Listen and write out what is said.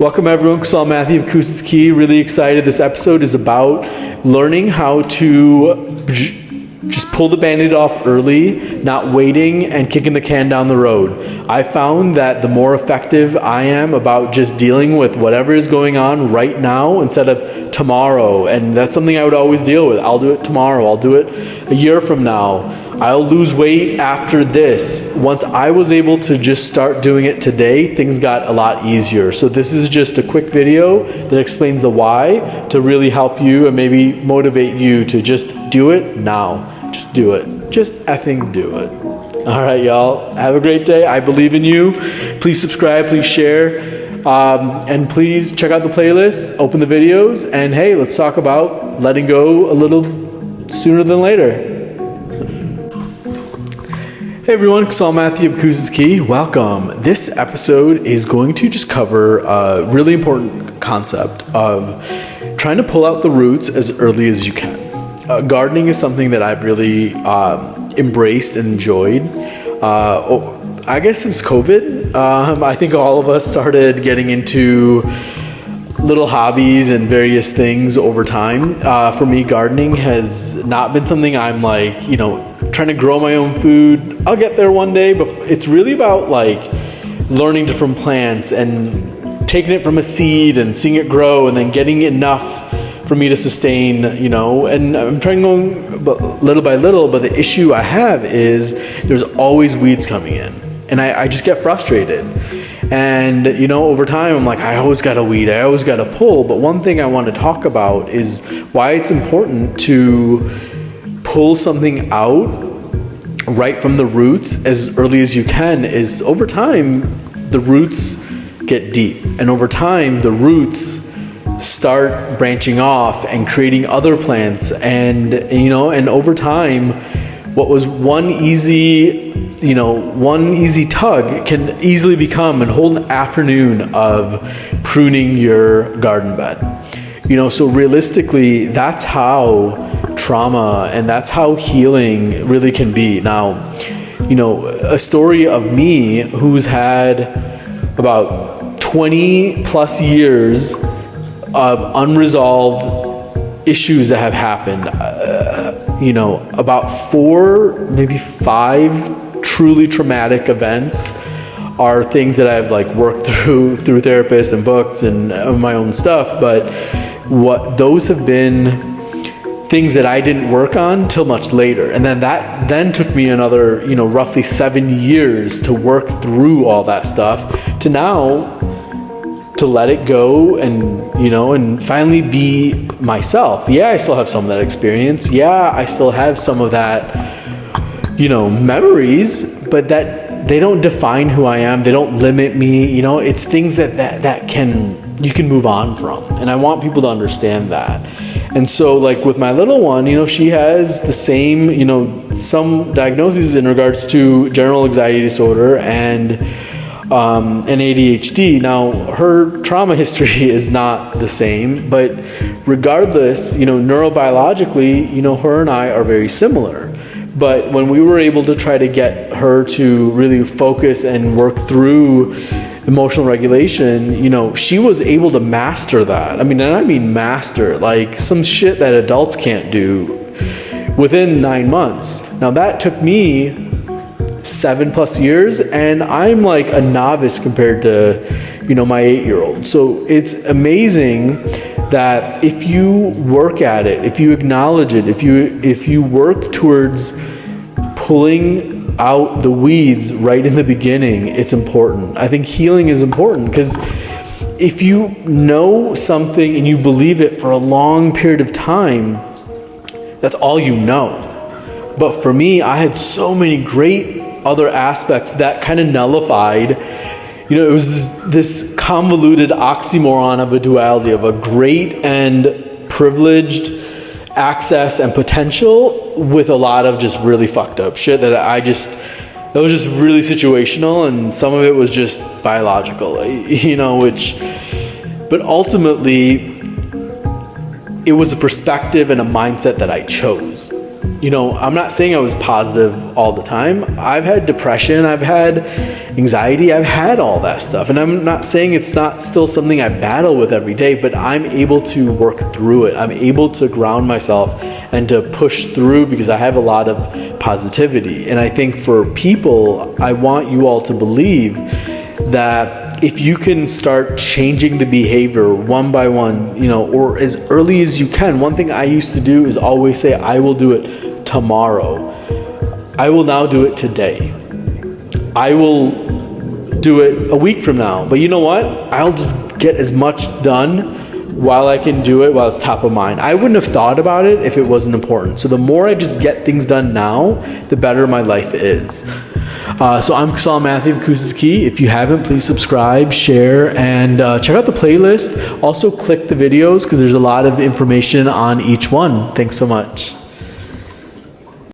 Welcome everyone, Kusal Matthew of Kusal's Key. Really excited. This episode is about learning how to just pull the Band-Aid off early, not waiting and kicking the can down the road. I found that the more effective I am about just dealing with whatever is going on right now instead of tomorrow, and that's something I would always deal with. I'll do it tomorrow, I'll do it a year from now. I'll lose weight after this. Once I was able to just start doing it today, things got a lot easier. So this is just a quick video that explains the why to really help you and maybe motivate you to just do it now. Just do it. Just effing do it. All right, y'all. Have a great day. I believe in you. Please subscribe, please share, and please check out the playlist, open the videos, and hey, let's talk about letting go a little sooner than later. Hey everyone, Kusal Matthew of Kusal's Key. Welcome. This episode is going to just cover a really important concept of trying to pull out the roots as early as you can. Gardening is something that I've really embraced and enjoyed. I guess since COVID, I think all of us started getting into little hobbies and various things over time. For me, gardening has not been something I'm trying to grow my own food. I'll get there one day, but it's really about learning different plants and taking it from a seed and seeing it grow and then getting enough for me to sustain, and I'm trying to go little by little, but the issue I have is there's always weeds coming in and I just get frustrated. And, over time, I'm like, I always got to weed, I always got to pull. But one thing I want to talk about is why it's important to pull something out right from the roots as early as you can. Is over time, the roots get deep. And over time, the roots start branching off and creating other plants. And, and over time, what was one easy tug can easily become a whole afternoon of pruning your garden bed. So realistically, that's how trauma and that's how healing really can be. Now, a story of me who's had about 20 plus years of unresolved issues that have happened, about 4, maybe 5 truly traumatic events are things that I've worked through therapists and books and my own stuff. But what those have been things that I didn't work on till much later. And then that took me another, roughly 7 years to work through all that stuff to now to let it go and, and finally be myself. Yeah, I still have some of that experience. Yeah, I still have some of that, memories, but that they don't define who I am. They don't limit me. It's things that you can move on from. And I want people to understand that. And so with my little one, she has the same, some diagnoses in regards to general anxiety disorder and ADHD. Now, her trauma history is not the same, but regardless, neurobiologically, her and I are very similar. But when we were able to try to get her to really focus and work through emotional regulation, she was able to master that. I mean master, some shit that adults can't do within 9 months. Now, that took me 7+ years, and I'm a novice compared to my 8-year-old. So it's amazing that if you work at it, if you acknowledge it, if you work towards pulling out the weeds right in the beginning, it's important. I think healing is important because if you know something and you believe it for a long period of time, that's all you know. But for me, I had so many great other aspects that kind of nullified. It was this convoluted oxymoron of a duality of a great and privileged access and potential with a lot of just really fucked up shit that was just really situational, and some of it was just biological, but ultimately it was a perspective and a mindset that I chose. I'm not saying I was positive all the time. I've had depression, I've had anxiety, I've had all that stuff. And I'm not saying it's not still something I battle with every day, but I'm able to work through it. I'm able to ground myself and to push through because I have a lot of positivity. And I think for people, I want you all to believe that if you can start changing the behavior one by one, or as early as you can. One thing I used to do is always say, I will do it tomorrow. I will now do it today. I will do it a week from now. But you know what? I'll just get as much done while I can do it, while it's top of mind. I wouldn't have thought about it if it wasn't important. So the more I just get things done now, the better my life is. So I'm Kusal Matthew of Kusal's Key. If you haven't, please subscribe, share, and check out the playlist. Also click the videos because there's a lot of information on each one. Thanks so much.